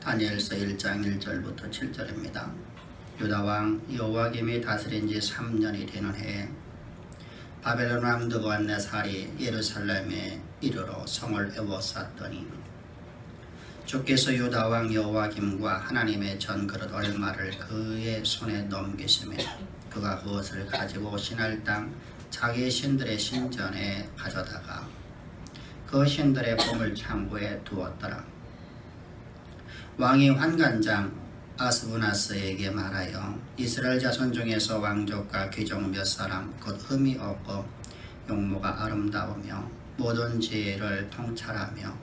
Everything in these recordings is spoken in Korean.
다니엘서 1장 1절부터 7절입니다. 유다왕 여호야김이 다스린 지 3년이 되는 해에 바벨론 왕 느부갓네살이 예루살렘에 이르러 성을 에워쌌더니 주께서 유다왕 여호야김과 하나님의 전그릇 얼마를 그의 손에 넘기시며 그가 그것을 가지고 신할 땅 자기 신들의 신전에 가져다가 그 신들의 보물 창고에 두었더라. 왕이 환관장 아스부나스에게 말하여 이스라엘 자손 중에서 왕족과 귀족 몇 사람 곧 흠이 없고 용모가 아름다우며 모든 지혜를 통찰하며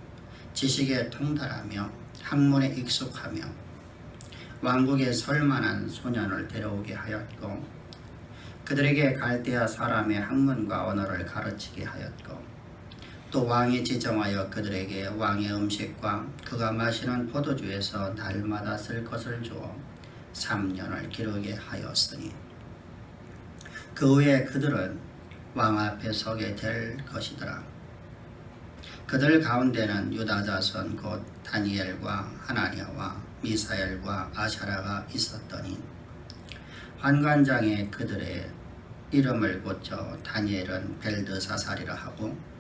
지식에 통달하며 학문에 익숙하며 왕국에 설만한 소년을 데려오게 하였고 그들에게 갈대아 사람의 학문과 언어를 가르치게 하였고 또 왕이 지정하여 그들에게 왕의 음식과 그가 마시는 포도주에서 날마다 쓸 것을 주어 3년을 기르게 하였으니 그 후에 그들은 왕 앞에 서게 될 것이더라. 그들 가운데는 유다 자손 곧 다니엘과 하나니아와 미사엘과 아샤라가 있었더니 환관장에 그들의 이름을 고쳐 다니엘은 벨드사살이라 하고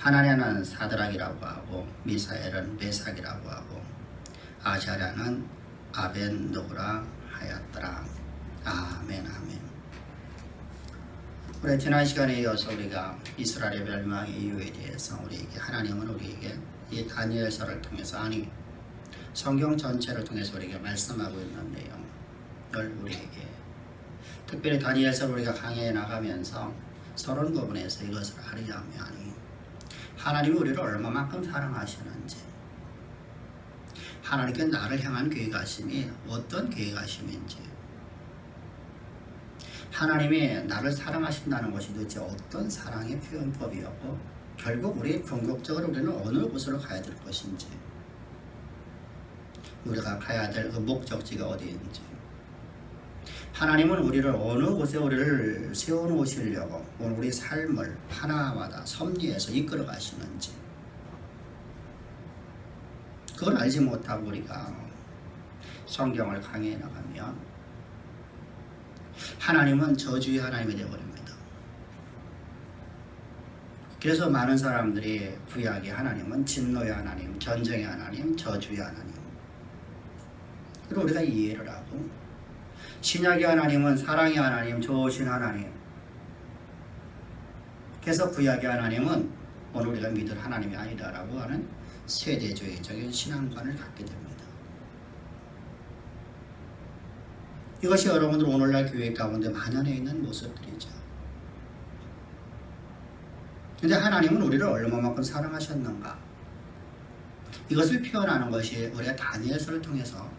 하나냐는 사드락이라고 하고 미사엘은 메삭이라고 하고 아샤랴는 아벤노구라 하였더라. 아멘 아멘. 우리 지난 시간에 이어서 우리가 이스라엘의 멸망의 이유에 대해서 우리에게 하나님은 우리에게 이 다니엘서를 통해서 아니 성경 전체를 통해서 우리에게 말씀하고 있는 내용을 우리에게 특별히 다니엘서를 우리가 강의해 나가면서 서론 부분에서 이것을 알으려면 하나님이 우리를 얼마만큼 사랑하시는지 하나님께 나를 향한 계획하심이 어떤 계획하심인지 하나님이 나를 사랑하신다는 것이 도대체 어떤 사랑의 표현법이었고 결국 우리 궁극적으로 우리는 어느 곳으로 가야 될 것인지 우리가 가야 될 그 목적지가 어디인지 하나님은 우리를 어느 곳에 우리를 세워놓으시려고 우리 삶을 하나마다 섭리해서 이끌어 가시는지 그걸 알지 못하고 우리가 성경을 강의해 나가면 하나님은 저주의 하나님이 되어버립니다. 그래서 많은 사람들이 구약의 하나님은 진노의 하나님, 전쟁의 하나님, 저주의 하나님 그리고 우리가 이해를 하고 신약의 하나님은 사랑의 하나님, 좋으신 하나님. 그래서 구약의 하나님은 오늘 우리가 믿을 하나님이 아니다라고 하는 세대주의적인 신앙관을 갖게 됩니다. 이것이 여러분들 오늘날 교회 가운데 만연해 있는 모습들이죠. 그런데 하나님은 우리를 얼마만큼 사랑하셨는가? 이것을 표현하는 것이 우리가 다니엘서를 통해서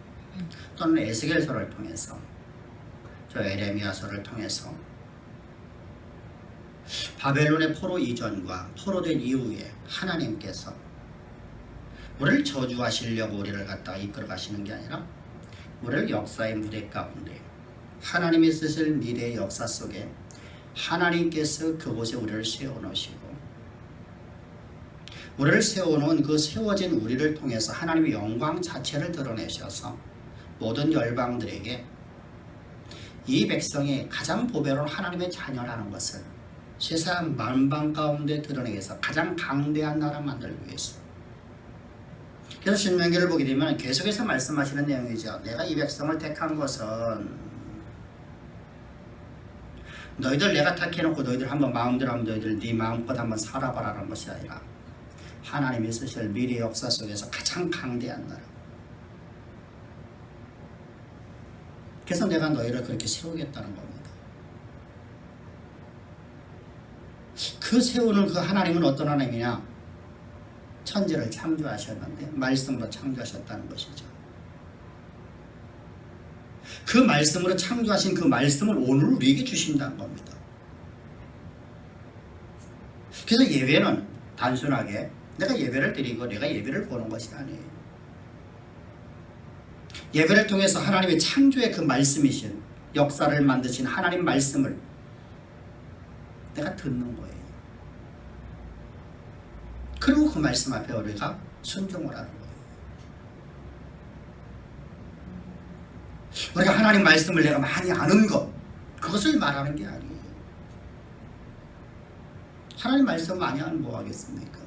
또는 에스겔서를 통해서 저 에레미야서를 통해서 바벨론의 포로 이전과 포로된 이후에 하나님께서 우리를 저주하시려고 우리를 갖다가 이끌어 가시는 게 아니라 우리를 역사의 무대 가운데 하나님이 쓰실 미래의 역사 속에 하나님께서 그곳에 우리를 세워놓으시고 우리를 세워놓은 그 세워진 우리를 통해서 하나님의 영광 자체를 드러내셔서 모든 열방들에게 이 백성이 가장 보배로운 하나님의 자녀라는 것을 세상 만방 가운데 드러내기 위해서 가장 강대한 나라 만들기 위해서 그래서 신명기를 보게 되면 계속해서 말씀하시는 내용이죠. 내가 이 백성을 택한 것은 너희들 내가 택해놓고 너희들 한번 마음대로 하면 너희들 네 마음껏 한번 살아봐라는 것이 아니라 하나님이 쓰실 미래 역사 속에서 가장 강대한 나라 그래서 내가 너희를 그렇게 세우겠다는 겁니다. 그 세우는 그 하나님은 어떤 하나님이냐? 천지를 창조하셨는데 말씀으로 창조하셨다는 것이죠. 그 말씀으로 창조하신 그 말씀을 오늘 우리에게 주신다는 겁니다. 그래서 예배는 단순하게 내가 예배를 드리고 내가 예배를 보는 것이 아니에요. 예배를 통해서 하나님의 창조의 그 말씀이신 역사를 만드신 하나님 말씀을 내가 듣는 거예요. 그리고 그 말씀 앞에 우리가 순종을 하는 거예요. 우리가 하나님 말씀을 내가 많이 아는 것, 그것을 말하는 게 아니에요. 하나님 말씀 많이 하면 뭐 하겠습니까?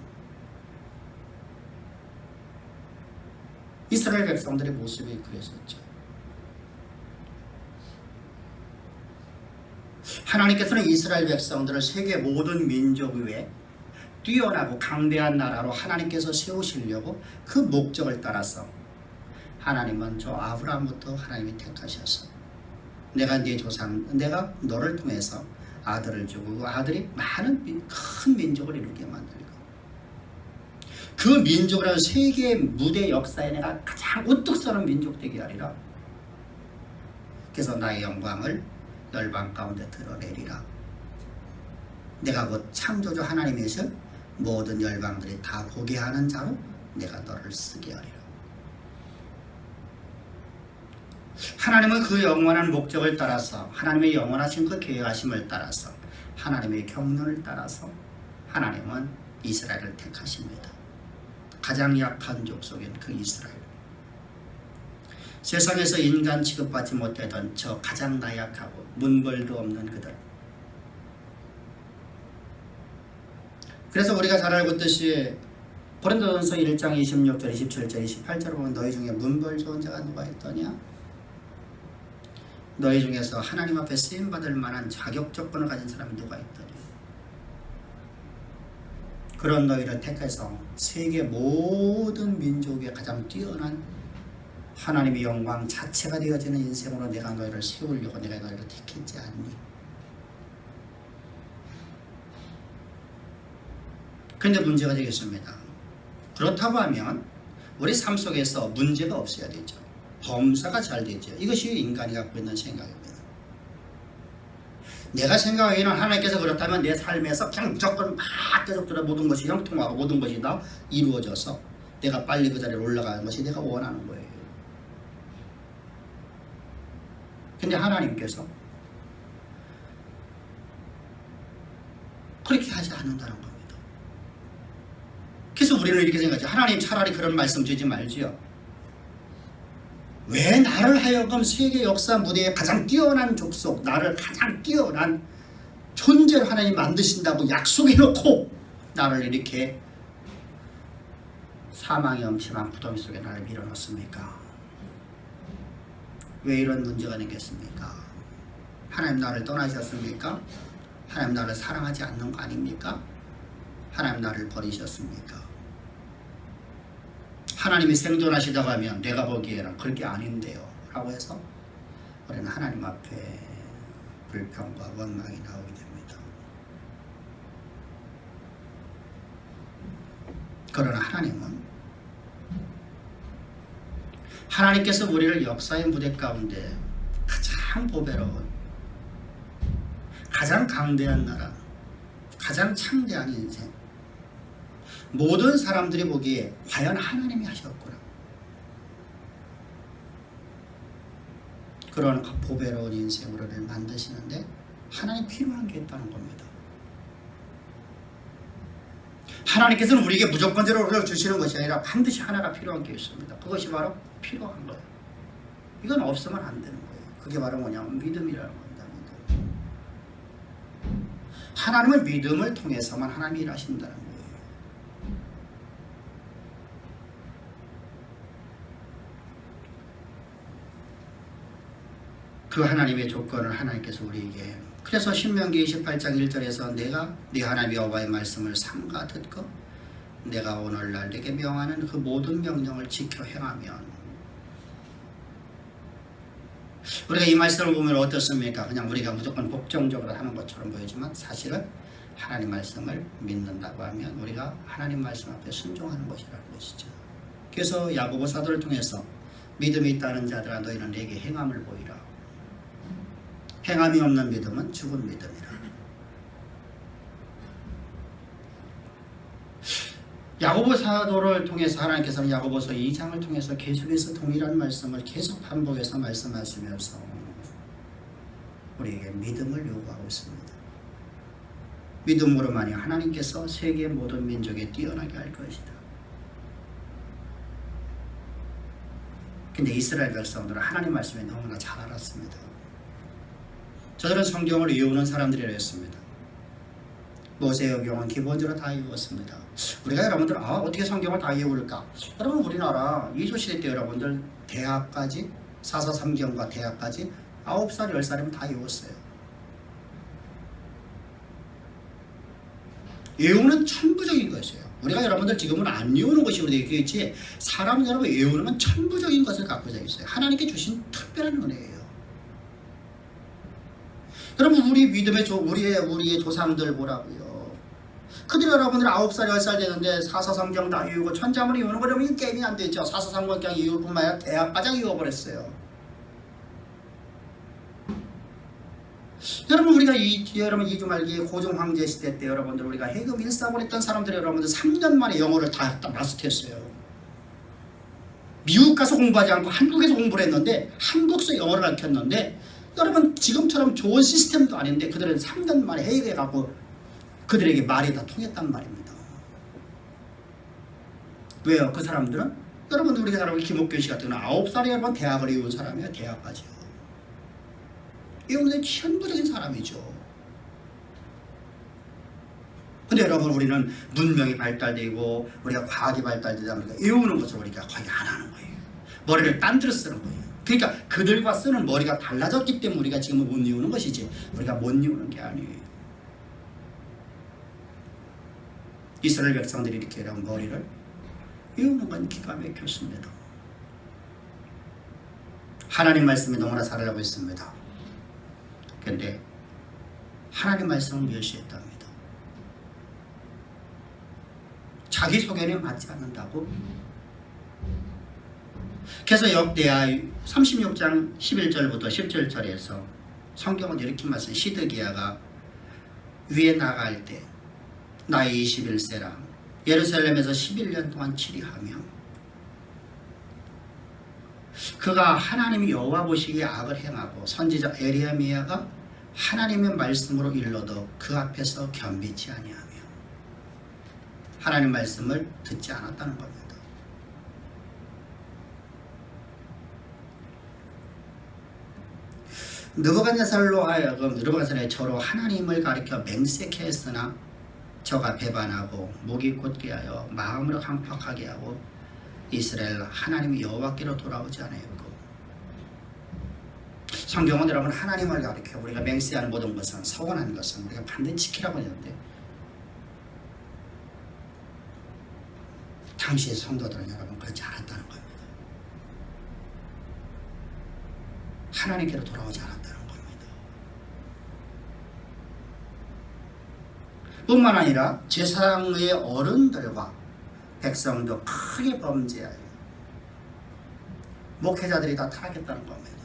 이스라엘 백성들의 모습이 그랬었죠. 하나님께서는 이스라엘 백성들을 세계 모든 민족 위에 뛰어나고 강대한 나라로 하나님께서 세우시려고 그 목적을 따라서 하나님은 저 아브라함부터 하나님이 택하셔서 내가 네 조상, 내가 너를 통해서 아들을 주고 그 아들이 많은 큰 민족을 이루게 만들고 그 민족이라는 세계 무대 역사에 내가 가장 우뚝 서는 민족 되게 하리라. 그래서 나의 영광을 열방 가운데 드러내리라. 내가 곧 창조주 하나님이셔 모든 열방들이 다 보게 하는 자로 내가 너를 쓰게 하리라. 하나님은 그 영원한 목적을 따라서 하나님의 영원하신 그 계획하심을 따라서 하나님의 경륜을 따라서 하나님은 이스라엘을 택하십니다. 가장 약한 족속인 그 이스라엘, 세상에서 인간 취급받지 못하던 저 가장 나약하고 문벌도 없는 그들. 그래서 우리가 잘 알고 있듯이 고린도전서 1장 26절, 27절, 28절을 보면 너희 중에 문벌 좋은 자가 누가 있더냐? 너희 중에서 하나님 앞에 쓰임받을 만한 자격 조건을 가진 사람이 누가 있더냐? 그런 너희를 택해서 세계 모든 민족에 가장 뛰어난 하나님의 영광 자체가 되어지는 인생으로 내가 너희를 세우려고 내가 너희를 택했지 않니? 그런데 문제가 되겠습니다. 그렇다고 하면 우리 삶 속에서 문제가 없어야 되죠. 범사가 잘 되죠. 이것이 인간이 갖고 있는 생각입니다. 내가 생각하기에는 하나님께서 그렇다면 내 삶에서 그냥 무조건 막 계속 모든 것이 형통하고 모든 것이 다 이루어져서 내가 빨리 그 자리에 올라가는 것이 내가 원하는 거예요. 근데 하나님께서 그렇게 하지 않는다는 겁니다. 그래서 우리는 이렇게 생각하죠. 하나님 차라리 그런 말씀 주지 말지요. 왜 나를 하여금 세계 역사 무대에 가장 뛰어난 족속, 나를 가장 뛰어난 존재를 하나님 만드신다고 약속해놓고 나를 이렇게 사망의 엄침한 구덩이 속에 나를 밀어넣습니까? 왜 이런 문제가 생겼습니까? 하나님 나를 떠나셨습니까? 하나님 나를 사랑하지 않는 거 아닙니까? 하나님 나를 버리셨습니까? 하나님이 생존하시다고 하면 내가 보기에는 그렇게 아닌데요 라고 해서 우리는 하나님 앞에 불평과 원망이 나오게 됩니다. 그러나 하나님께서 우리를 역사의 무대 가운데 가장 보배로운, 가장 강대한 나라, 가장 창대한 인생, 모든 사람들이 보기에 과연 하나님이 하셨구나, 그런 보배로운 인생으로를 만드시는데 하나님 필요한 게 있다는 겁니다. 하나님께서는 우리에게 무조건적으로 주시는 것이 아니라 반드시 하나가 필요한 게 있습니다. 그것이 바로 필요한 거예요. 이건 없으면 안 되는 거예요. 그게 바로 뭐냐면 믿음이라는 겁니다. 믿음. 하나님은 믿음을 통해서만 하나님이 일하신다는 거예요. 그 하나님의 조건을 하나님께서 우리에게, 그래서 신명기 28장 1절에서 내가 네 하나님 여호와의 말씀을 삼가 듣고 내가 오늘날 네게 명하는 그 모든 명령을 지켜 행하면, 우리가 이 말씀을 보면 어떻습니까? 그냥 우리가 무조건 복종적으로 하는 것처럼 보이지만 사실은 하나님 말씀을 믿는다고 하면 우리가 하나님 말씀 앞에 순종하는 것이라는 것이죠. 그래서 야고보 사도를 통해서 믿음이 있다는 자들아 너희는 내게 행함을 보이라. 행함이 없는 믿음은 죽은 믿음이라. 야고보 사도를 통해서 하나님께서는 야고보서 2장을 통해서 계속해서 동일한 말씀을 계속 반복해서 말씀하시면서 우리에게 믿음을 요구하고 있습니다. 믿음으로만이 하나님께서 세계 모든 민족에 뛰어나게 할 것이다. 근데 이스라엘 백성들은 하나님 말씀에 너무나 잘 알았습니다. 저들은 성경을 외우는 사람들이라 했습니다. 모세오경은 기본적으로 다 외웠습니다. 우리가 여러분들 어떻게 성경을 다 외울까? 여러분 우리나라 이조시대 때 여러분들 대학까지 사사삼경과 대학까지 9살 10살이면 다 외웠어요. 외우는 천부적인 것이에요. 우리가 여러분들 지금은 안 외우는 것이 우리에게 있겠지, 사람은 여러분 외우는 건 천부적인 것을 갖고 있어요. 하나님께 주신 특별한 은혜예요. 여러분 우리 믿음의 우리의 조상들 보라고요. 그들 여러분들 9살 10살 되는데 사사삼경 다 외우고 천자문을 외우는 거라면 게임이 안 되죠. 사사삼경 그냥 외울 뿐만 아니라 대학까지 외워버렸어요. 여러분 우리가 여러분 이주말기에 고종 황제 시대 때 여러분들 우리가 해금 일사본 했던 사람들이 여러분들 3년 만에 영어를 다 마스터했어요. 미국 가서 공부하지 않고 한국에서 공부를 했는데 한국에서 영어를 가르쳤는데 여러분 지금처럼 좋은 시스템도 아닌데 그들은 3년 만에 해외에 가고 그들에게 말이 다 통했단 말입니다. 왜요? 그 사람들은 여러분들 우리가 사람 김옥균 씨 같은 경우는 9살에 여러분 대학을 이룬 사람이에요. 대학까지요. 이분은 천부적인 사람이죠. 근데 여러분 우리는 문명이 발달되고 우리가 과학이 발달되다 보니까 외우는 것을 우리가 거의 안 하는 거예요. 머리를 딴 데로 쓰는 거예요. 그러니까 그들과 쓰는 머리가 달라졌기 때문에 우리가 지금은 못 외우는 것이지 우리가 못 외우는 게 아니에요. 이스라엘 백성들이 이렇게 여러분 머리를 외우는 건 기가 막혔습니다. 하나님 말씀이 너무나 잘 알고 있습니다. 그런데 하나님 말씀을 멸시했답니다. 자기 소견에 맞지 않는다고. 그래서 역대하 36장 11절부터 17절에서 성경은 이렇게 말씀, 시드기야가 위에 나갈 때 나이 21세라 예루살렘에서 11년 동안 치리하며 그가 하나님이 여호와 보시기에 악을 행하고 선지자 에레미야가 하나님의 말씀으로 일러도 그 앞에서 겸비치 아니하며 하나님 말씀을 듣지 않았다는 겁니다. 느부갓네살로 하여금 느부갓네살의 저로 하나님을 가리켜 맹세케 했으나 저가 배반하고 목이 곧게 하여 마음으로 강팍하게 하고 이스라엘 하나님이 여호와께로 돌아오지 않았고. 성경은 여러분 하나님을 가리켜 우리가 맹세하는 모든 것은 서원한 것은 우리가 반드시 지키라고 했는데 당시의 성도들은 여러분 그렇지 않았다는 겁니다. 하나님께로 돌아오지 않았다는 겁니다. 뿐만 아니라 제사장의 어른들과 백성도 크게 범죄하여 목회자들이 다 타락했다는 겁니다.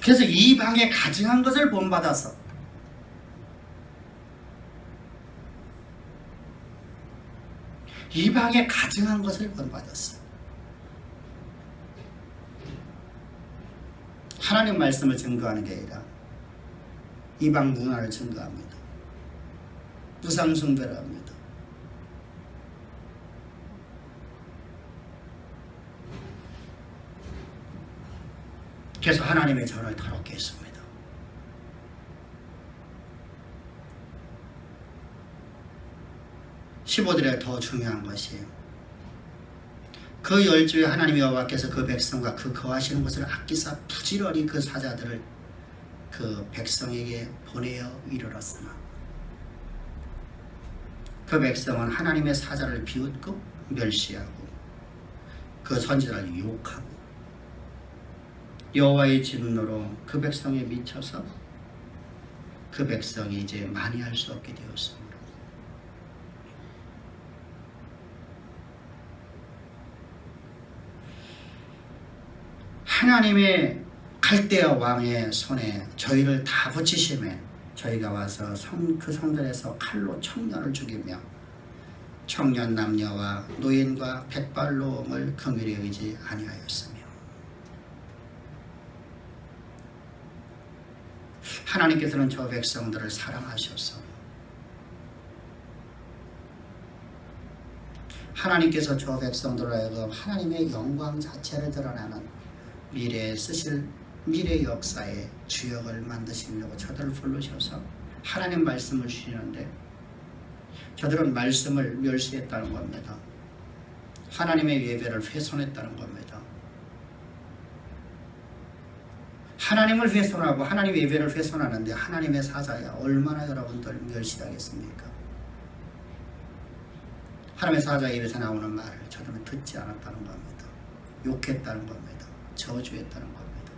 그래서 이방에 가증한 것을 본받아서 이방에 가증한 것을 본받았어. 하나님 말씀을 증거하는 게 아니라 이방 문화를 증거합니다. 우상 숭배를 합니다. 그래서 하나님의 전을 더럽게 했습니다. (15절에) 더 중요한 것이 그 10주에 하나님 여호와께서 그 백성과 그 거하시는 것을 아끼사 부지런히 그 사자들을 그 백성에게 보내어 이르렀으나 그 백성은 하나님의 사자를 비웃고 멸시하고 그 선지자를 욕하고 여호와의 진노로 그 백성에 미쳐서 그 백성이 이제 만회할 수 없게 되었습니다. 하나님의 갈대아 왕의 손에 저희를 다 붙이심에 저희가 와서 그 성전에서 칼로 청년을 죽이며 청년 남녀와 노인과 백발노음을 긍휼히 여기지 아니하였으며 하나님께서는 저 백성들을 사랑하셔서 하나님께서 저 백성들로 하여금 하나님의 영광 자체를 드러나는 미래에 쓰실 미래 역사의 주역을 만드시려고 저들을 부르셔서 하나님 말씀을 주시는데 저들은 말씀을 멸시했다는 겁니다. 하나님의 예배를 훼손했다는 겁니다. 하나님을 훼손하고 하나님 예배를 훼손하는데 하나님의 사자야 얼마나 여러분들 멸시하겠습니까? 하나님의 사자 입에서 나오는 말을 저들은 듣지 않았다는 겁니다. 욕했다는 겁니다. 저주했다는 겁니다.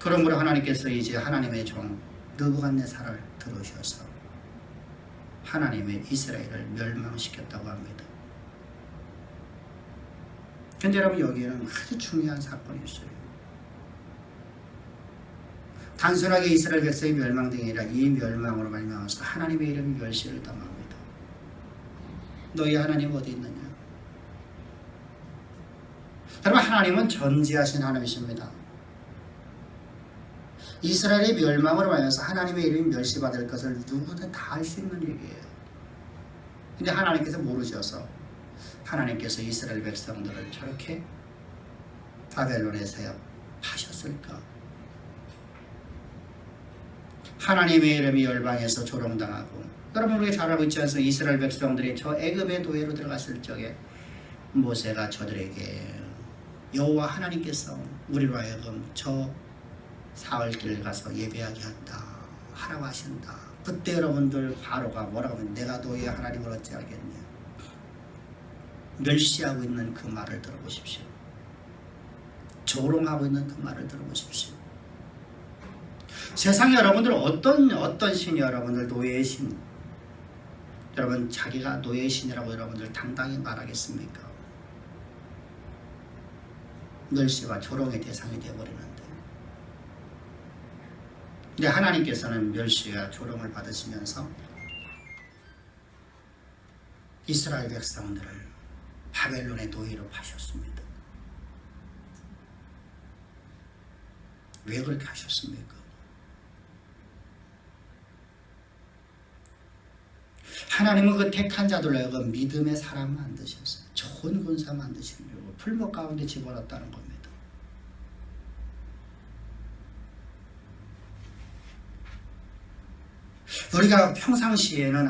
그러므로 하나님께서 이제 하나님의 종 느부갓네살을 들으셔서 하나님의 이스라엘을 멸망시켰다고 합니다. 그런데 여러분 여기에는 아주 중요한 사건이 있어요. 단순하게 이스라엘 백성이 멸망된 게 아니라 이 멸망으로 말미암아서 하나님의 이름이 멸시를 당합니다. 너희 하나님 어디 있느냐? 여러분 하나님은 전지하신 하나님이십니다. 이스라엘의 멸망으로 말미암아서 하나님의 이름이 멸시받을 것을 누구든 다 알 수 있는 얘기예요. 근데 하나님께서 모르셔서 하나님께서 이스라엘 백성들을 저렇게 바벨론에서 하셨을까? 하나님의 이름이 열방에서 조롱당하고 여러분 우리가 잘 알고 있지 않습니까? 이스라엘 백성들이 저 애굽의 노예로 들어갔을 적에 모세가 저들에게 여호와 하나님께서 우리로 하여금 저 사흘길 가서 예배하게 한다 하라고 하신다. 그때 여러분들 바로가 뭐라고 하면 내가 너희 하나님을 어찌 알겠냐. 멸시하고 있는 그 말을 들어보십시오. 조롱하고 있는 그 말을 들어보십시오. 세상에 여러분들 어떤 신이 여러분들 노예의 신, 여러분 자기가 노예의 신이라고 여러분들 당당히 말하겠습니까? 멸시와 조롱의 대상이 되어버리는데, 근데 하나님께서는 멸시와 조롱을 받으시면서 이스라엘 백성들을 바벨론의 노예로 파셨습니다. 왜 그렇게 하셨습니까? 하나님은 그 택한 자들로 하여금 믿음의 사람 만드셨어요. 좋은 군사 만드시려고 풀목 가운데 집어넣었다는 겁니다. 우리가 평상시에는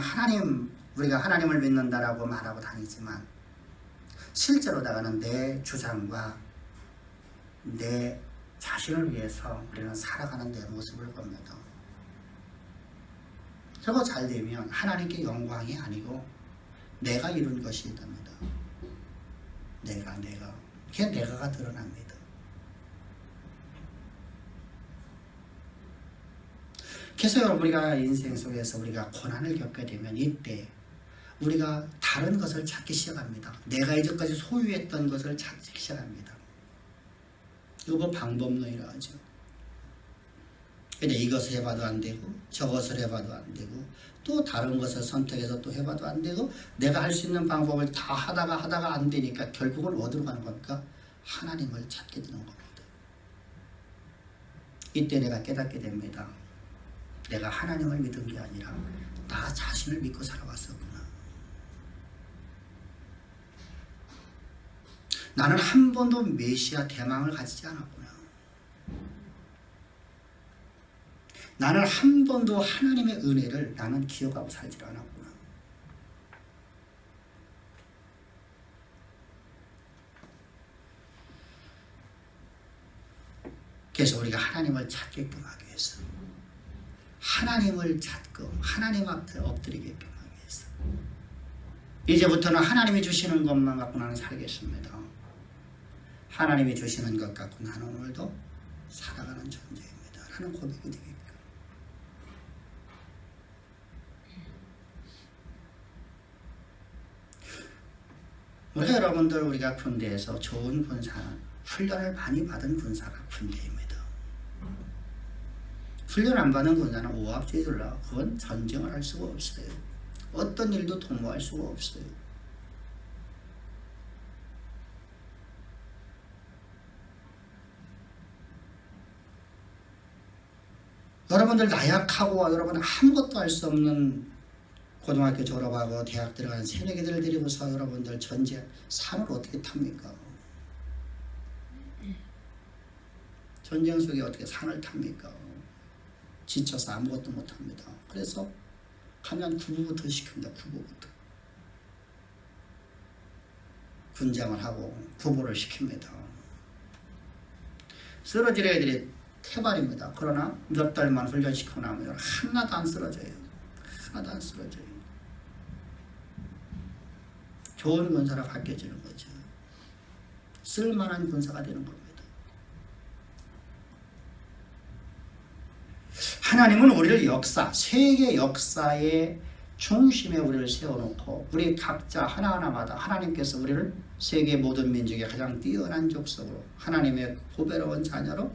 우리가 하나님을 믿는다라고 말하고 다니지만 실제로다가는 내 주장과 내 자신을 위해서 우리는 살아가는 내 모습을 봅니다. 저거 잘 되면 하나님께 영광이 아니고 내가 이룬 것이 됩니다. 그게 내가가 드러납니다. 그래서 여러분 우리가 인생 속에서 우리가 고난을 겪게 되면 이때 우리가 다른 것을 찾기 시작합니다. 내가 이제까지 소유했던 것을 찾기 시작합니다. 이거 뭐 방법론이라 하죠. 근데 이것을 해봐도 안 되고 저것을 해봐도 안 되고 또 다른 것을 선택해서 또 해봐도 안 되고 내가 할 수 있는 방법을 다 하다가 안 되니까 결국은 어디로 가는 겁니까? 하나님을 찾게 되는 겁니다. 이때 내가 깨닫게 됩니다. 내가 하나님을 믿은 게 아니라 나 자신을 믿고 살아왔었구나. 나는 한 번도 메시아 대망을 가지지 않았구나. 나는 한 번도 하나님의 은혜를 나는 기억하고 살지 않았구나. 그래서 우리가 하나님을 찾게끔 하기 위해서 하나님을 찾고 하나님 앞에 엎드리게끔 하기 위해서 이제부터는 하나님이 주시는 것만 갖고 나는 살겠습니다. 하나님이 주시는 것 갖고 나는 오늘도 살아가는 존재입니다. 라는 고백이 되겠습니다. 우리가 여러분들 우리가 군대에서 좋은 군사는 훈련을 많이 받은 군사가 군대입니다. 훈련 안 받은 군사는 오합지졸라 그건 전쟁을 할 수가 없어요. 어떤 일도 도모할 수가 없어요. 여러분들 나약하고 여러분 아무것도 할 수 없는 고등학교 졸업하고 대학 들어간 새내기들 데리고서 여러분들 전쟁 산을 어떻게 탑니까? 전쟁 속에 어떻게 산을 탑니까? 지쳐서 아무것도 못합니다. 그래서 가면 구부부터 시킵니다. 구부부터. 군장을 하고 구부를 시킵니다. 쓰러질 애들이 태발입니다. 그러나 몇 달만 훈련시키고 나면 하나도 안 쓰러져요. 하나도 안 쓰러져요. 좋은 군사로 바뀌어지는 거죠. 쓸만한 군사가 되는 겁니다. 하나님은 우리를 역사, 세계 역사의 중심에 우리를 세워놓고 우리 각자 하나하나마다 하나님께서 우리를 세계 모든 민족의 가장 뛰어난 족속으로 하나님의 보배로운 자녀로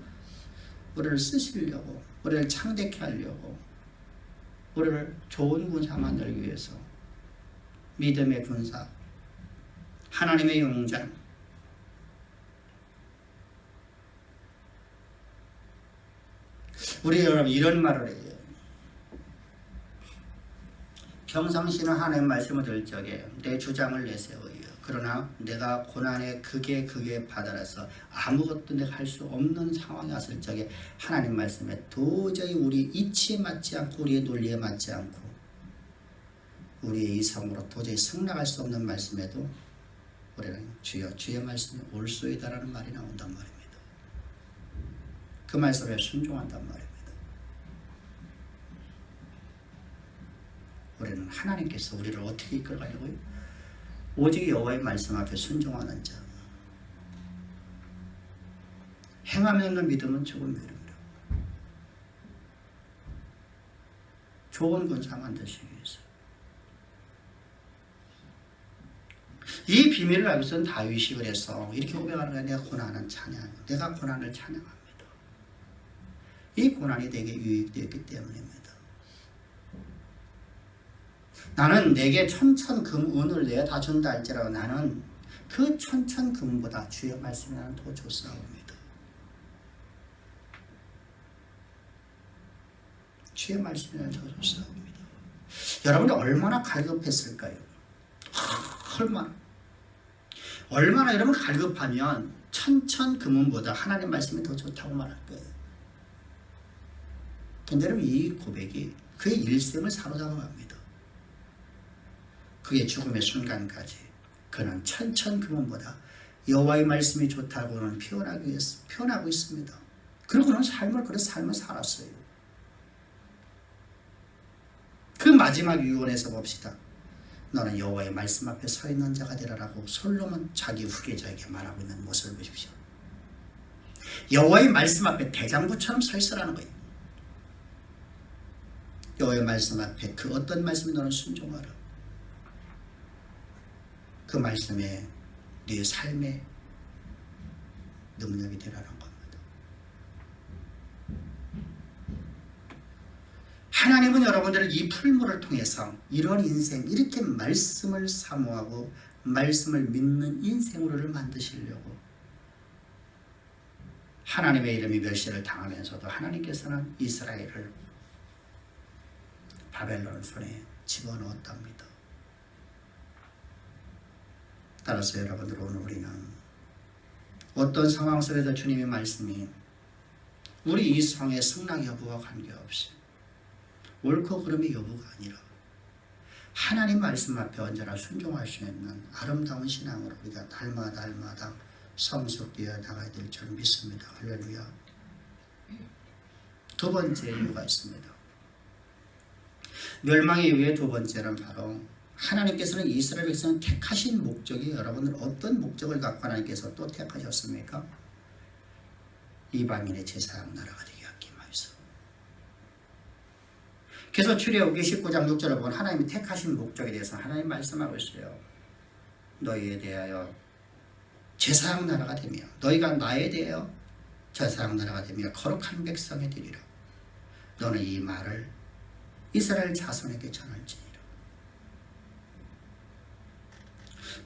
우리를 쓰시려고, 우리를 창대케 하려고, 우리를 좋은 군사 만들기 위해서 믿음의 군사, 하나님의 용장, 우리 여러분 이런 말을 해요. 평상시는 하나님 말씀을 들을 적에 내 주장을 내세워요. 그러나 내가 고난의 극에 받아라서 아무것도 내가 할 수 없는 상황이 왔을 적에 하나님 말씀에 도저히 우리 이치에 맞지 않고 우리의 논리에 맞지 않고 우리의 이성으로 도저히 승낙할 수 없는 말씀에도 우리는 주여 주의 말씀이 옳소이다라는 말이 나온단 말입니다. 그 말씀에 순종한단 말입니다. 우리는 하나님께서 우리를 어떻게 이끌어가려고요? 오직 여호와의 말씀 앞에 순종하는 자. 행함이 없는 믿음은 죽은 믿음이라. 좋은 군사 만드시기 위해서. 이 비밀을 알고선 다윗이 그래서 이렇게 고백하는 거야. 내가 고난을 찬양. 내가 고난을 찬양합니다. 이 고난이 내게 유익되었기 때문입니다. 나는 내게 천천금운을 내가 다 준다 할지라도 나는 그 천천금보다 주의 말씀이 나는 더 좋사옵니다. 주의 말씀이 나는 더 좋사옵니다. 여러분들 얼마나 갈급했을까요? 얼마나 여러분 갈급하면 천천금운보다 하나님 말씀이 더 좋다고 말할 거예요. 근데 여러분 이 고백이 그의 일생을 사로잡아갑니다. 그의 죽음의 순간까지 그는 천천금운보다 여호와의 말씀이 좋다고는 표현하고 있습니다. 그리고 그는 그런 삶을 살았어요. 그 마지막 유언에서 봅시다. 너는 여호와의 말씀 앞에 서 있는 자가 되라라고 솔로몬 자기 후계자에게 말하고 있는 모습을 보십시오. 여호와의 말씀 앞에 대장부처럼 서 있으라는 거예요. 여호와의 말씀 앞에 그 어떤 말씀이 너는 순종하라. 그 말씀에 네 삶의 능력이 되라는 겁니다. 하나님은 여러분들을 이 풀물을 통해서 이런 인생, 이렇게 말씀을 사모하고 말씀을 믿는 인생으로를 만드시려고 하나님의 이름이 멸시를 당하면서도 하나님께서는 이스라엘을 바벨론 손에 집어넣었답니다. 따라서 여러분들 오늘 우리는 어떤 상황 속에서 주님의 말씀이 우리 이성의 승낙 여부와 관계없이 옳고 그름의 여부가 아니라 하나님 말씀 앞에 언제나 순종할 수 있는 아름다운 신앙으로 우리가 날마다 성숙되어 나가야 될 줄 믿습니다. 할렐루야. 두 번째 이유가 있습니다. 멸망의 이유의 두 번째는 바로 하나님께서는 이스라엘 백성을 택하신 목적이 여러분들 어떤 목적을 갖고 하나님께서 또 택하셨습니까? 이방인의 제사장 나라가 되게 하기 위해서. 그래서 출애굽기 19장 6절을 보면 하나님이 택하신 목적에 대해서 하나님 말씀하고 있어요. 너희에 대하여 제사장 나라가 되며 너희가 나에 대하여 제사장 나라가 되며 거룩한 백성이 되리라. 너는 이 말을 이스라엘 자손에게 전할지니라.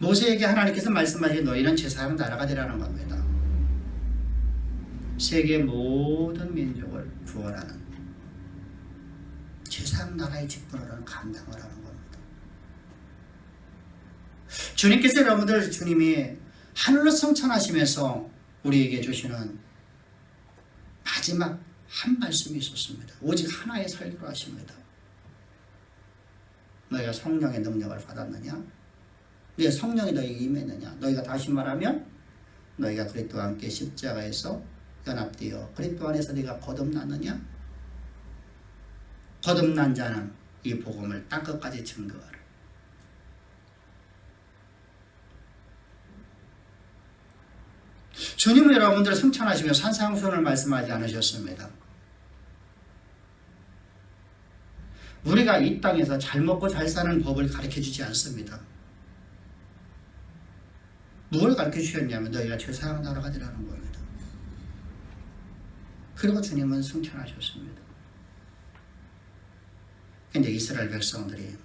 모세에게 하나님께서 말씀하신 너희는 제사장 나라가 되라는 겁니다. 세계 모든 민족을 구원하는 제사장 나라의 직분으로는 감당을 하는 겁니다. 주님께서 여러분들 주님이 하늘로 승천하시면서 우리에게 주시는 마지막 한 말씀이 있었습니다. 오직 하나의 설교를 하십니다. 너희가 성령의 능력을 받았느냐? 네, 성령이 너희에게 임했느냐? 너희가 다시 말하면 너희가 그리스도와 함께 십자가에서 연합되어 그리스도 안에서 네가 거듭났느냐? 거듭난 자는 이 복음을 땅끝까지 증거하라. 주님은 여러분들 승천하시며 산상수훈을 말씀하지 않으셨습니다. 우리가 이 땅에서 잘 먹고 잘 사는 법을 가르쳐주지 않습니다. 무엇을 가르쳐주셨냐면 너희가 죄사함을 나아가리라는 겁니다. 그리고 주님은 승천하셨습니다. 그런데 이스라엘 백성들이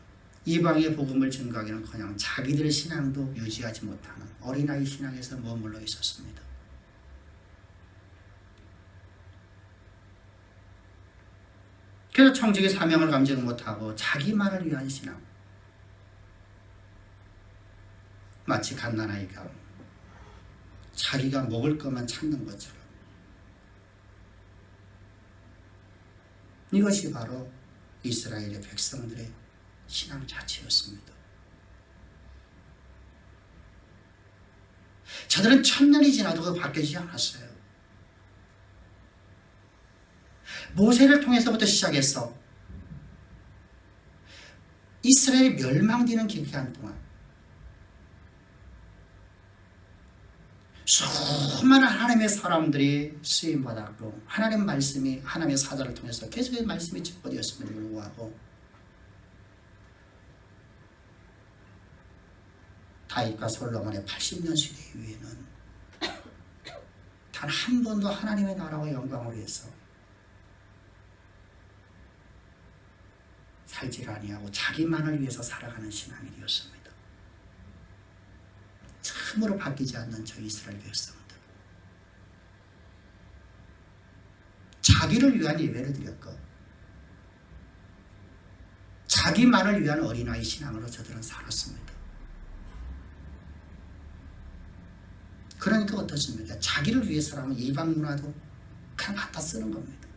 이방의 복음을 증거하기는커녕 자기들의 신앙도 유지하지 못하는 어린아이 신앙에서 머물러 있었습니다. 그래서 청직의 사명을 감지 못하고 자기만을 위한 신앙, 마치 갓난아이가 자기가 먹을 것만 찾는 것처럼, 이것이 바로 이스라엘의 백성들의 신앙 자체였습니다. 저들은 1000년이 지나도 그 바뀌지 않았어요. 모세를 통해서부터 시작해서 이스라엘이 멸망되는 기간 동안 수많은 하나님의 사람들이 쓰임받았고 하나님 말씀이 하나님의 사자를 통해서 계속해서 말씀이 증거되었음에도 불구하고 다윗과 솔로몬의 80년 시대 이후에는 단 한 번도 하나님의 나라와 영광을 위해서 살지 아니하고 자기만을 위해서 살아가는 신앙이 되었습니다. 참으로 바뀌지 않는 저 이스라엘 백성들, 자기를 위한 예배를 드렸고 자기만을 위한 어린아이 신앙으로 저들은 살았습니다. 그러니까 어떻습니까? 자기를 위해서라면 이방 문화도 그냥 갖다 쓰는 겁니다.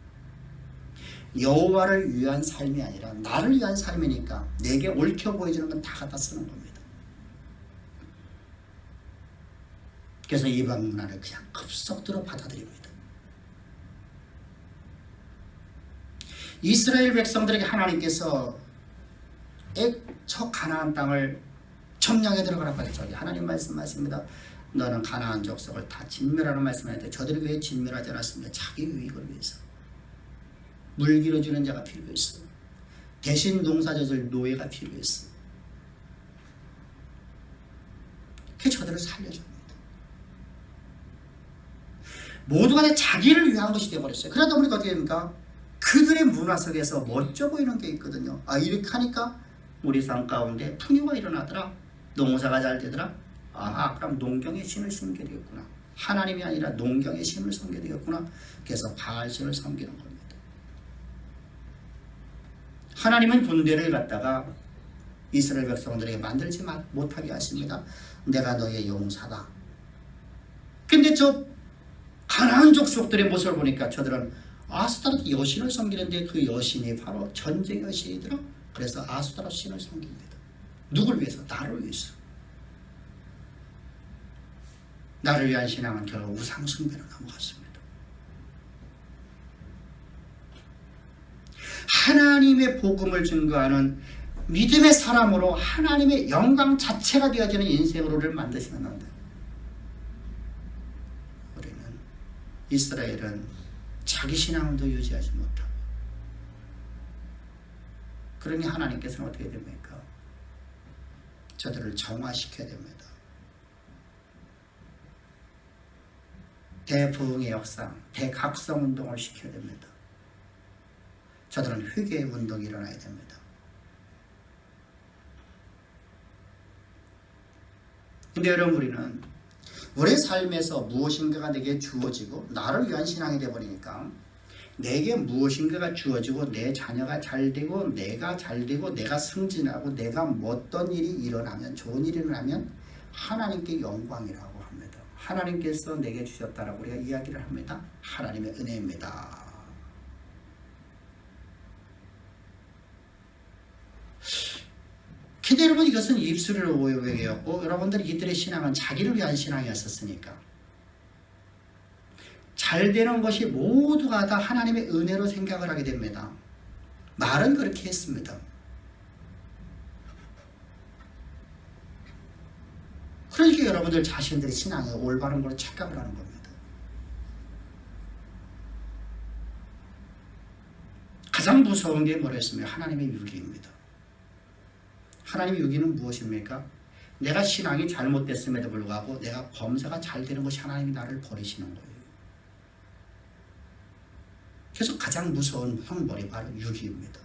여호와를 위한 삶이 아니라 나를 위한 삶이니까 내게 옳게 보여주는 건 다 갖다 쓰는 겁니다. 그래서 이방 문화를 그냥 급속도로 받아들입니다. 이스라엘 백성들에게 하나님께서 저 가나안 땅을 점령해 들어가라고 했죠. 하나님 말씀하십니다. 너는 가나안 족속을 다 진멸하는 말씀을 했는데 저들이 왜 진멸하지 않았습니까? 자기 유익을 위해서. 물 길어주는 자가 필요했어. 대신 농사져줄 노예가 필요했어. 그래서 저들을 살려줍니다. 모두가 다 자기를 위한 것이 되어버렸어요. 그러다 보니까 어떻게 됩니까? 그들의 문화 속에서 멋져 보이는 게 있거든요. 아, 이렇게 하니까 우리 삶 가운데 풍요가 일어나더라. 농사가 잘 되더라. 아, 그럼 농경의 신을 섬게 되겠구나. 하나님이 아니라 농경의 신을 섬게 되겠구나. 그래서 바알신을 섬기는 겁니다. 하나님은 군대를 갖다가 이스라엘 백성들에게 만들지 못하게 하십니다. 내가 너의 용사다. 근데 저 가나안 족속들의 모습을 보니까 저들은 아스타로트 여신을 섬기는데 그 여신이 바로 전쟁의 여신이더라. 그래서 아스타로트 신을 섬깁니다. 누굴 위해서? 나를 위해서. 나를 위한 신앙은 결국 우상숭배로 넘어갔습니다. 하나님의 복음을 증거하는 믿음의 사람으로 하나님의 영광 자체가 되어지는 인생으로를 만드시는데 우리는 이스라엘은 자기 신앙도 유지하지 못하고 그러니 하나님께서는 어떻게 됩니까? 저들을 정화시켜야 됩니다. 대부흥의 역사, 대각성 운동을 시켜야 됩니다. 저들은 회개의 운동이 일어나야 됩니다. 근데 여러분 우리는 우리의 삶에서 무엇인가가 내게 주어지고 나를 위한 신앙이 되어버리니까 내게 무엇인가가 주어지고 내 자녀가 잘되고 내가 잘되고 내가 승진하고 내가 어떤 일이 일어나면 좋은 일이 일어나면 하나님께 영광이라고 합니다. 하나님께서 내게 주셨다라고 우리가 이야기를 합니다. 하나님의 은혜입니다. 근데 여러분, 이것은 입술의 오해였고, 여러분들 이들의 신앙은 자기를 위한 신앙이었었으니까 잘 되는 것이 모두가 다 하나님의 은혜로 생각을 하게 됩니다. 말은 그렇게 했습니다. 그러니까 여러분들 자신들의 신앙이 올바른 걸로 착각을 하는 겁니다. 가장 무서운 게 뭐랬습니까? 하나님의 유기입니다. 하나님의 유기는 무엇입니까? 내가 신앙이 잘못됐음에도 불구하고 내가 범사가 잘 되는 것이 하나님이 나를 버리시는 거예요. 그래서 가장 무서운 형벌이 바로 유기입니다.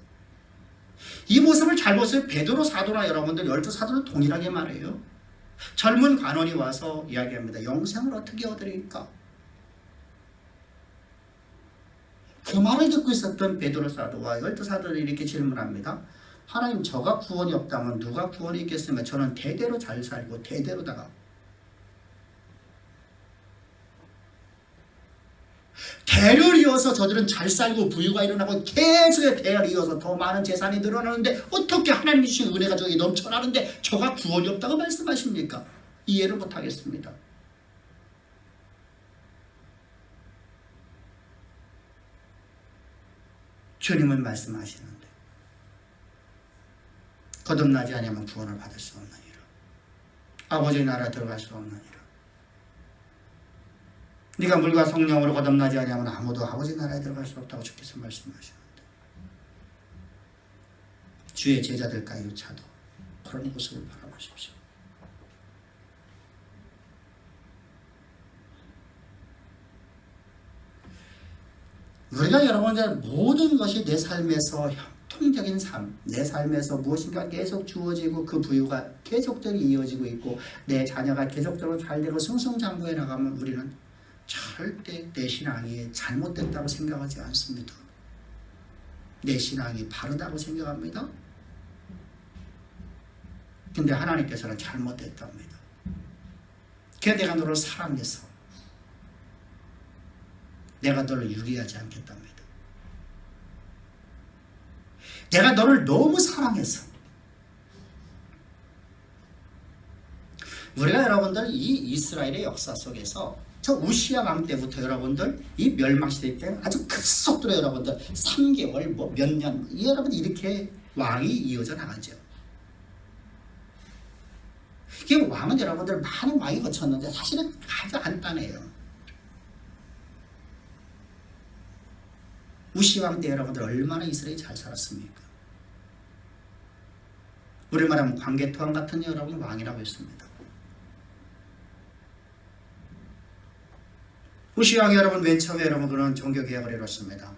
이 모습을 잘 보세요. 베드로 사도나 여러분들 12사도는 동일하게 말해요. 젊은 관원이 와서 이야기합니다. 영생을 어떻게 얻으리까? 그 말을 듣고 있었던 베드로 사도와 12사도들이 이렇게 질문합니다. 하나님, 저가 구원이 없다면 누가 구원이 있겠으며 저는 대대로 잘 살고 대대로다가 대를 이어서 저들은 잘 살고 부유가 일어나고 계속의 대를 이어서 더 많은 재산이 늘어나는데 어떻게 하나님이 주신 은혜가 저기 넘쳐나는데 저가 구원이 없다고 말씀하십니까? 이해를 못하겠습니다. 주님은 말씀하시는데 거듭나지 아니하면 구원을 받을 수 없느니라. 아버지의 나라에 들어갈 수 없느니라. 네가 물과 성령으로 거듭나지 아니하면 아무도 아버지 나라에 들어갈 수 없다고 주께서 말씀하시는데, 주의 제자들까요차도 그런 모습을 바라보십시오. 우리가 여러분들 모든 것이 내 삶에서 통적인 삶, 내 삶에서 무엇인가 계속 주어지고 그 부유가 계속적으로 이어지고 있고 내 자녀가 계속적으로 잘되고 승승장구해 나가면 우리는 절대 내 신앙이 잘못됐다고 생각하지 않습니다. 내 신앙이 바르다고 생각합니다. 근데 하나님께서는 잘못됐답니다. 그래서 내가 너를 사랑해서 내가 너를 유기하지 않겠답니다. 내가 너를 너무 사랑해서. 우리가 여러분들 이 이스라엘의 역사 속에서 저 우시야 왕 때부터 여러분들 이 멸망시대 때 아주 급속도로 여러분들 3개월 뭐 몇 년 여러분 이렇게 왕이 이어져 나가죠. 이 왕은 여러분들 많은 왕이 거쳤는데 사실은 아주 간단해요. 우시 왕 때 여러분들 얼마나 이스라엘이 잘 살았습니까? 우리 말하면 광개토왕 같은 여러분 왕이라고 했습니다. 우시 왕이 여러분 맨 처음에 여러분 그런 종교개혁을 이뤘습니다.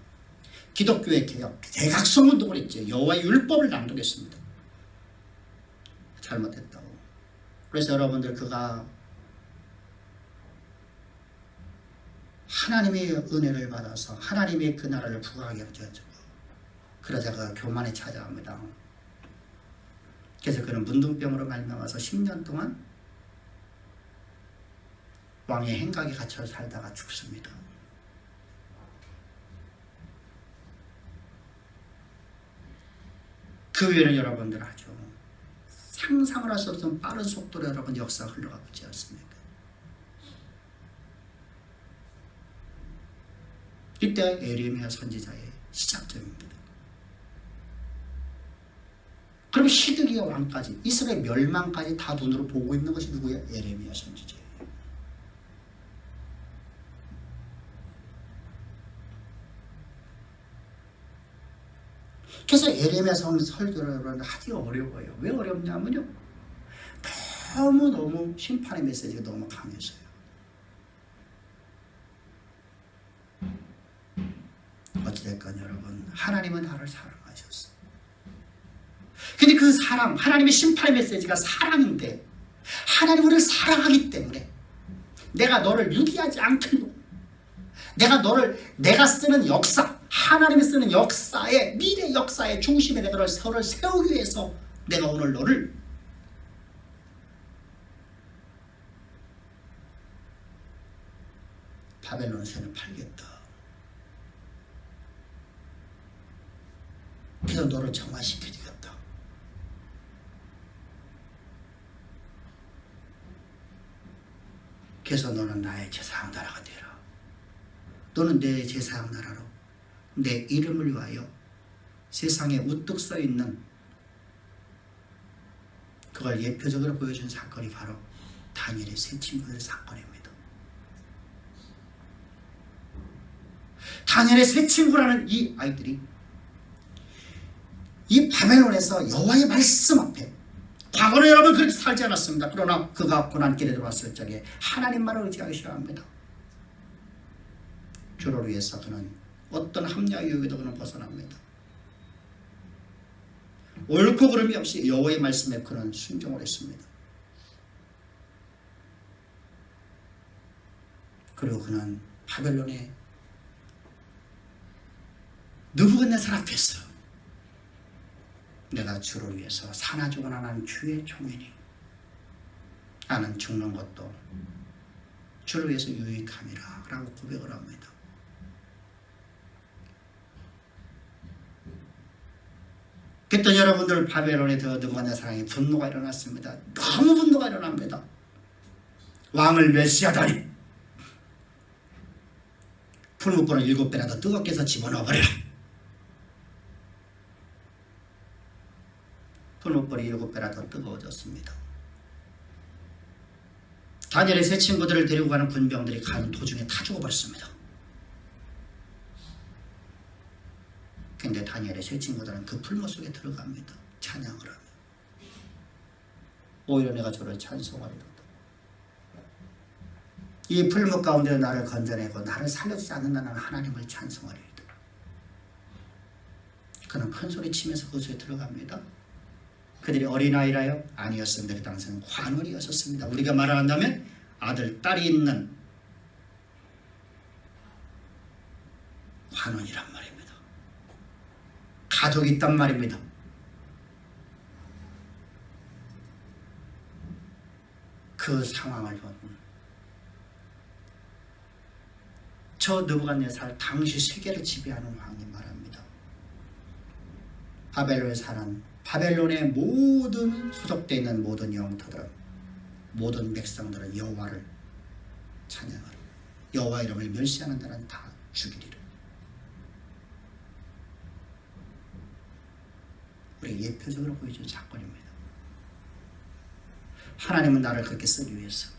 기독교의 개혁, 대각성운동을 했죠. 여호와의 율법을 남기겠습니다. 잘못했다고. 그래서 여러분들 그가 하나님의 은혜를 받아서 하나님의 그 나라를 부강하게 하죠. 그러다가 교만에 찾아갑니다. 그래서 그는 문둥병으로 말미암아서 10년 동안 왕의 행각에 갇혀 살다가 죽습니다. 그 외에는 여러분들 아주 상상을 할 수 없는 빠른 속도로 여러분 역사가 흘러가고 있지 않습니까? 이때가 에레미야 선지자의 시작점입니다. 그럼 시드기야 왕까지 이스라엘 멸망까지 다 눈으로 보고 있는 것이 누구야? 에레미야 선지자예요. 그래서 에레미야 설교를 하기 어려워요. 왜 어렵냐면요, 너무너무 심판의 메시지가 너무 강해서요. 어찌됐건 여러분, 하나님은 나를 사랑하셨어. 근데 그 사랑, 하나님의 심판의 메시지가 사랑인데 하나님 우리를 사랑하기 때문에 내가 너를 유기하지 않겠노. 내가 쓰는 역사, 하나님이 쓰는 역사의 미래 역사의 중심에 내가 서를 세우기 위해서 내가 오늘 너를 바벨론 새는 팔겠다. 그래서 너를 정화시켜주겠다. 그래서 너는 나의 제사장 나라가 되라. 너는 내 제사장 나라로 내 이름을 위하여 세상에 우뚝 서 있는 그걸 예표적으로 보여준 사건이 바로 다니엘의 세 친구들의 사건입니다. 다니엘의 세 친구라는 이 아이들이 이 바벨론에서 여호와의 말씀 앞에, 과거는 여러분 그렇게 살지 않았습니다. 그러나 그가 고난길에 들어왔을 적에 하나님 말을 의지하기 시작합니다. 주를 위해서 그는 어떤 합리화 유혹에도 그는 벗어납니다. 옳고 그름이 없이 여호와의 말씀에 그는 순종을 했습니다. 그리고 그는 바벨론의 느부갓네살 앞에서 내가 주를 위해서 사나 죽으나 나는 주의 종이니 나는 죽는 것도 주를 위해서 유익함이라 라고 고백을 합니다. 그랬더니 여러분들 바벨론에 더 느부갓네살에게 분노가 일어났습니다. 너무 분노가 일어납니다. 왕을 멸시하다니 풀무불을 7배나 더 뜨겁게 해서 집어넣어버려라. 풀무불이 7배나 더 뜨거워졌습니다. 다니엘의 세 친구들을 데리고 가는 군병들이 가는 도중에 다 죽어버렸습니다. 근데 다니엘의 세 친구들은 그 풀무 속에 들어갑니다. 찬양을 하며. 오히려 내가 주를 찬송하리로다. 이 풀무 가운데 나를 건져내고 나를 살려주지 않는다는 하나님을 찬송하리로다. 그는 큰 소리 치면서 그 속에 들어갑니다. 그들이 어린아이라요? 아니었습니다. 그 당시에는 관원이었었습니다. 우리가 말한다면 아들, 딸이 있는 관원이란 말입니다. 가족이 있단 말입니다. 그 상황을 보면 저 느부갓네살 당시 세계를 지배하는 왕이 말합니다. 바벨론에 사는 바벨론의 모든 소속되어 있는 모든 영토들은, 모든 백성들은 여호와를 찬양하라. 여호와 이름을 멸시하는 자는 다 죽이리라. 우리 예표적으로 보여준 사건입니다. 하나님은 나를 그렇게 쓰기 위해서,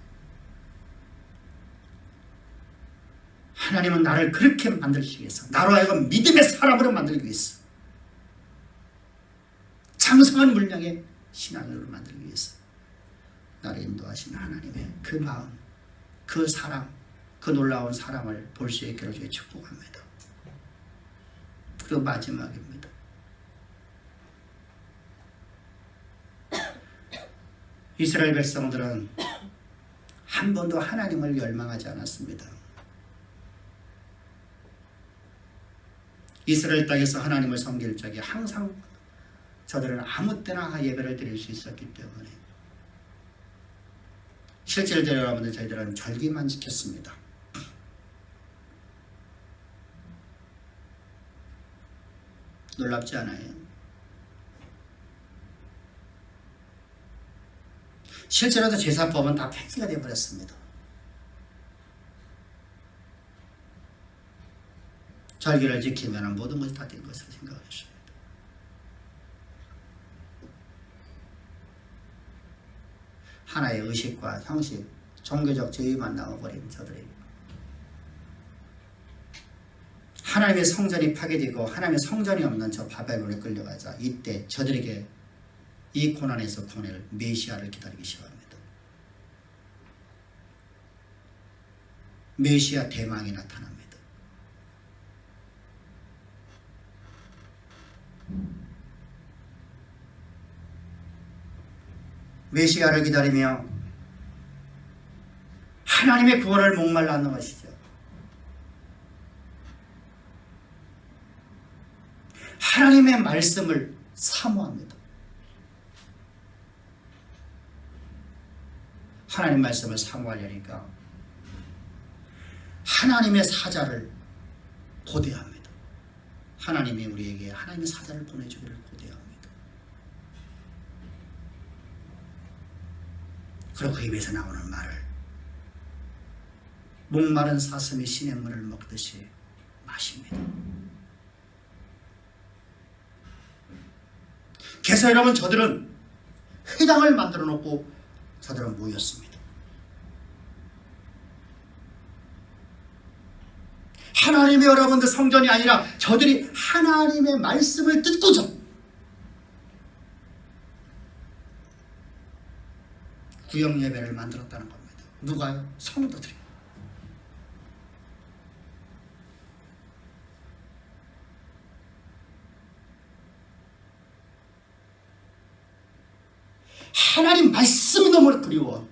하나님은 나를 그렇게 만들기 위해서, 나로 하여금 믿음의 사람으로 만들기 위해서, 장성한 물량의 신앙을 만들기 위해서 나를 인도하시는 하나님의 그 마음, 그 사랑, 그 놀라운 사랑을 볼 수 있기를 주의 축복합니다. 그리고 마지막입니다. 이스라엘 백성들은 한 번도 하나님을 열망하지 않았습니다. 이스라엘 땅에서 하나님을 섬길 적에 항상 저들은 아무 때나 예배를 드릴 수 있었기 때문에 실제로 여러분들 저희들은 절기만 지켰습니다. 놀랍지 않아요? 실제로도 제사법은 다 폐기가 되어버렸습니다. 절기를 지키면 모든 것이 다 된 것을 생각하셨습니다. 하나의 의식과 형식, 종교적 제의만 나와버린 저들이 하나님의 성전이 파괴되고 하나님의 성전이 없는 저 바벨론에 끌려가자 이때 저들에게 이 고난에서 구원할 메시아를 기다리기 시작합니다. 메시아 대망이 나타납니다. 메시아를 기다리며 하나님의 구원을 목말라 하는 것이죠. 하나님의 말씀을 사모합니다. 하나님 말씀을 사모하려니까 하나님의 사자를 고대합니다. 하나님이 우리에게 하나님의 사자를 보내주기를 고대합니다. 그리고 그 입에서 나오는 말을 목마른 사슴이 시냇물을 먹듯이 마십니다. 그래서 여러분, 저들은 회당을 만들어 놓고 저들은 모였습니다. 하나님의 여러분들 성전이 아니라 저들이 하나님의 말씀을 듣고자 구역 예배를 만들었다는 겁니다. 누가요? 성도들이. 하나님 말씀이 너무 그리워.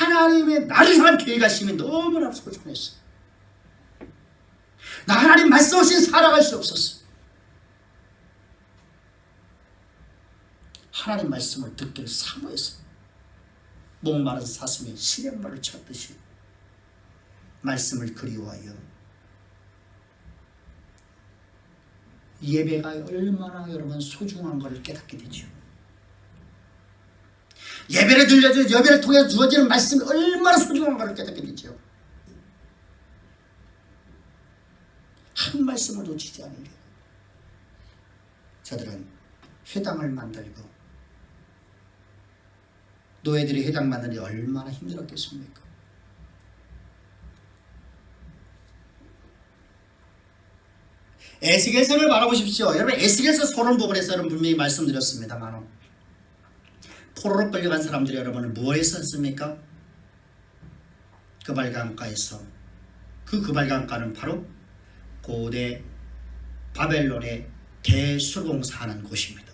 하나님의 나를 향한 계획하심이 너무나 소중했어. 나 하나님 말씀 없이 살아갈 수 없었어. 하나님 말씀을 듣기를 사모했어. 목마른 사슴이 시냇물을 찾듯이 말씀을 그리워하여 예배가 얼마나 여러분 소중한 것을 깨닫게 되죠. 예배를 통해 주어지는 말씀이 얼마나 소중한 것을 깨닫게 되죠. 한 말씀을 놓치지 않으려고 저들은 회당을 만들고, 노예들이 회당 만드는 게 얼마나 힘들었겠습니까? 에스겔서를 바라보십시오. 여러분, 에스겔서 서론 부분에서 여러분 분명히 말씀드렸습니다만, 포로로 끌려간 사람들이 여러분은 무엇에 썼습니까? 그발강가에서. 그 그발강가는 바로 고대 바벨론의 대수공사하는 곳입니다.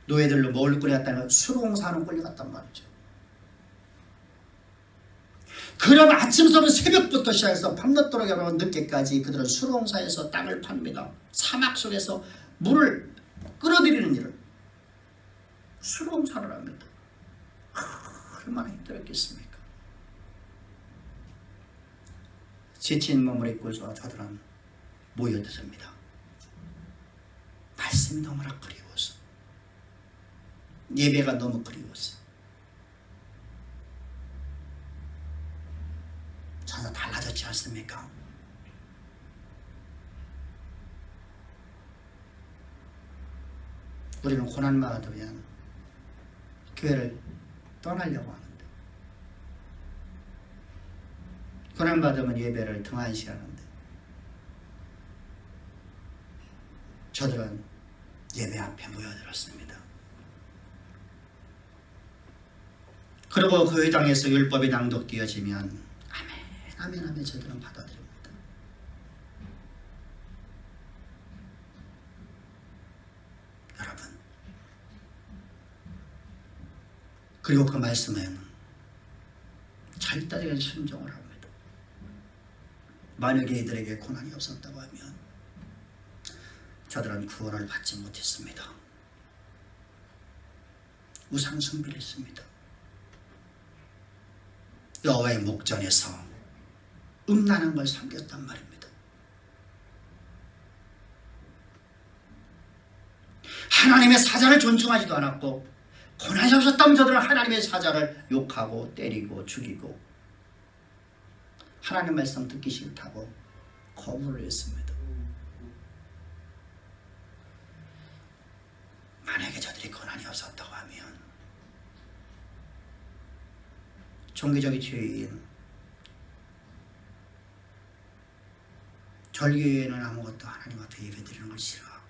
노예들로 뭘 끌려갔다는 수공사하는 끌려갔단 말이죠. 그럼 아침서부 새벽부터 시작해서 밤늦도록 여러분 늦게까지 그들은 수공사에서 땅을 팝니다. 사막 속에서 물을 끌어들이는 일을 수공사를 합니다. 얼마나 힘들었겠습니까? 지친 몸을 입고서 저들은 모여들습니다. 말씀이 너무나 그리워서, 예배가 너무 그리워서. 전혀 달라졌지 않습니까? 우리는 고난만 받으면 교회를 떠나려고 하는데, 고난받으면 예배를 등한시하는데, 저들은 예배 앞에 모여들었습니다. 그리고 그 회당에서 율법이 낭독되어지면 아멘 아멘 아멘 저들은 받아들입니다. 여러분, 그리고 그 말씀에는 절대적인 순종을 합니다. 만약에 이들에게 고난이 없었다고 하면 저들은 구원을 받지 못했습니다. 우상 숭배를 했습니다. 여호와의 목전에서 음란한 걸 섬겼단 말입니다. 하나님의 사자를 존중하지도 않았고, 고난이 없었다면 저들은 하나님의 사자를 욕하고 때리고 죽이고, 하나님 말씀 듣기 싫다고 거부를 했습니다. 만약에 저들이 고난이 없었다고 하면 종교적인 죄인, 절기에는 아무것도 하나님 앞에 예배드리는 걸 싫어하고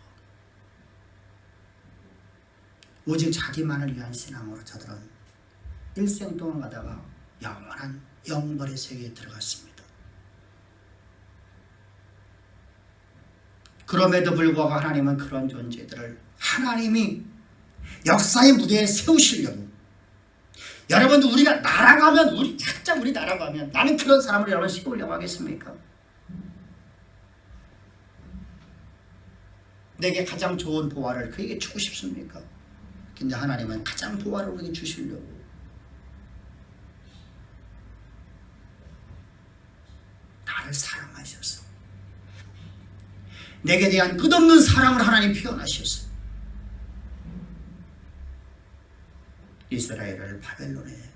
오직 자기만을 위한 신앙으로 저들은 일생 동안 가다가 영원한 영벌의 세계에 들어갔습니다. 그럼에도 불구하고 하나님은 그런 존재들을 하나님이 역사의 무대에 세우시려고, 여러분도 우리가 날아가면, 우리 날아가면 나는 그런 사람을 여러분 세우려고 하겠습니까? 내게 가장 좋은 보화를 그에게 주고 싶습니까? 근데 하나님은 가장 보화를 우리에게 주시려고 내게 대한 끝없는 사랑을 하나님 표현하셨어요. 이스라엘을 바벨론의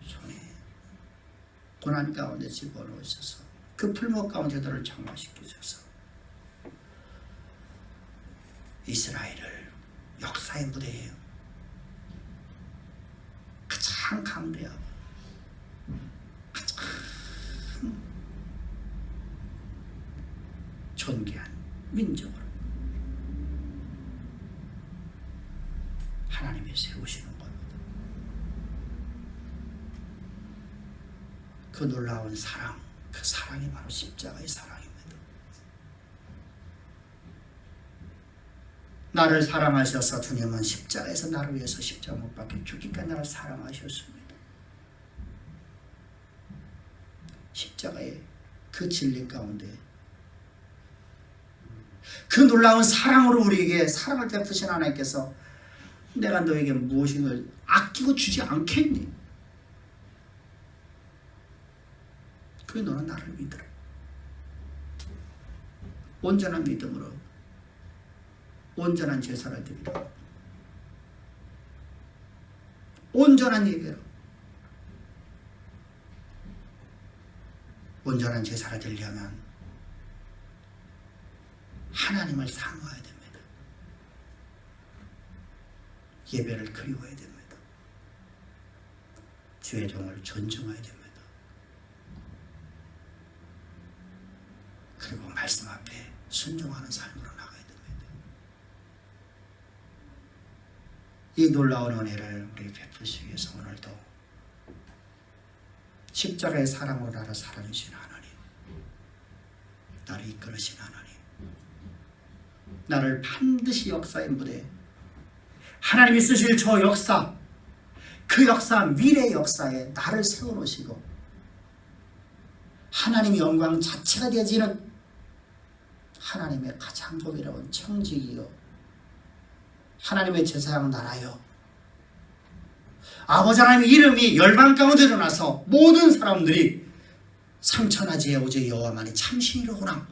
손에 고난 가운데 집어넣으셔서 그 풀목 가운데 그들을 장화시키셔서 이스라엘을 역사의 무대에 가장 강대하고 가장 존귀한 민족으로 하나님이 세우시는 겁니다. 그 놀라운 사랑, 그 사랑이 바로 십자가의 사랑입니다. 나를 사랑하셔서 주님은 십자가에서 나를 위해서 십자가 못 박혀 죽기까지 나를 사랑하셨습니다. 십자가의 그 진리 가운데 그 놀라운 사랑으로 우리에게 사랑을 베푸신 하나님께서 내가 너에게 무엇인가 아끼고 주지 않겠니? 그게 너는 나를 믿으라. 온전한 믿음으로 온전한 제사를 드리라. 온전한 예배로 온전한 제사를 드리려면 하나님을 사모해야 됩니다. 예배를 그리워야 됩니다. 주의 종을 존중해야 됩니다. 그리고 말씀 앞에 순종하는 삶으로 나가야 됩니다. 이 놀라운 은혜를 우리 베푸시기 위해서 오늘도 십자가의 사랑으로 나를 사랑하신 하나님, 나를 이끌으신 하나님, 나를 반드시 역사의 무대, 하나님이 쓰실 저 역사, 그 역사, 미래의 역사에 나를 세워놓으시고 하나님의 영광 자체가 되어지는 하나님의 가장 복이로운 청지기요, 하나님의 제사장 나라요, 아버지 하나님의 이름이 열방 가운데 드러나서 모든 사람들이 상천하지에 오직 여호와만이 참신이로구나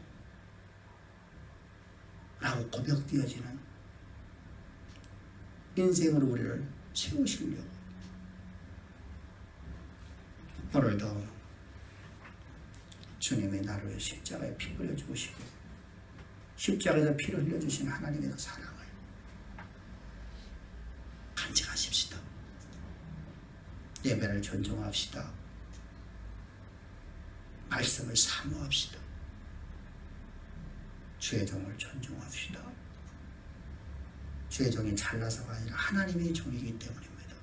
라고 고백되어지는 인생으로 우리를 세우시려고 오늘도 주님의 나를 위해 십자가에 피 흘려 주시고 십자가에서 피를 흘려주신 하나님의 사랑을 간직하십시다. 예배를 존중합시다. 말씀을 사모합시다. 주의 종을 존중합시다. 주의 종이 잘나서가 아니라 하나님의 종이기 때문입니다.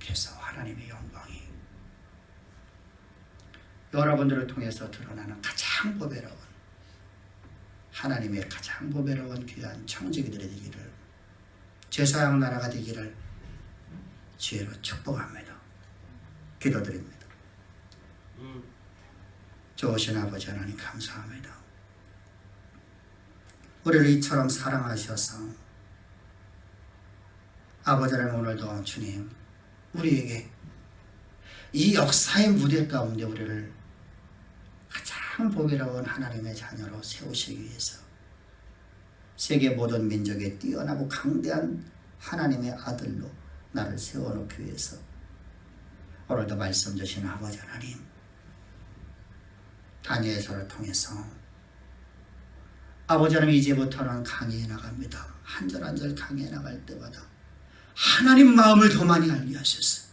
그래서 하나님의 영광이 여러분들을 통해서 드러나는 가장 보배로운 하나님의 가장 보배로운 귀한 청지기들이 되기를, 제사장 나라가 되기를 주의로 축복합니다. 기도드립니다. 좋으신 아버지 하나님 감사합니다. 우리를 이처럼 사랑하셔서 아버지 하나님 오늘도 주님 우리에게 이 역사의 무대 가운데 우리를 가장 보배로운 하나님의 자녀로 세우시기 위해서 세계 모든 민족에 뛰어나고 강대한 하나님의 아들로 나를 세워놓기 위해서 오늘도 말씀 주신 아버지 하나님, 다니엘서를 통해서 아버지 하나님 이제부터는 강해해 나갑니다. 한 절 한 절 강해해 나갈 때마다 하나님 마음을 더 많이 알게 하셨어요.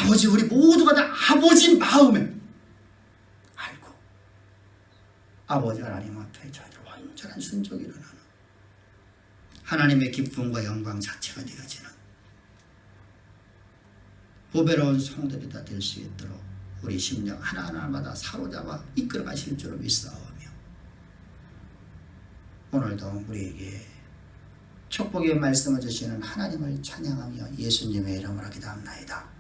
아버지, 우리 모두가 다 아버지 마음을 알고 아버지 하나님 앞에 저희들 완전한 순종이 일어나는 하나님의 기쁨과 영광 자체가 되어지는 보배로운 성들이 다 될 수 있도록 우리 심령 하나하나마다 사로잡아 이끌어 가실 줄을 믿사오며 오늘도 우리에게 축복의 말씀을 주시는 하나님을 찬양하며 예수님의 이름으로 기도합나이다.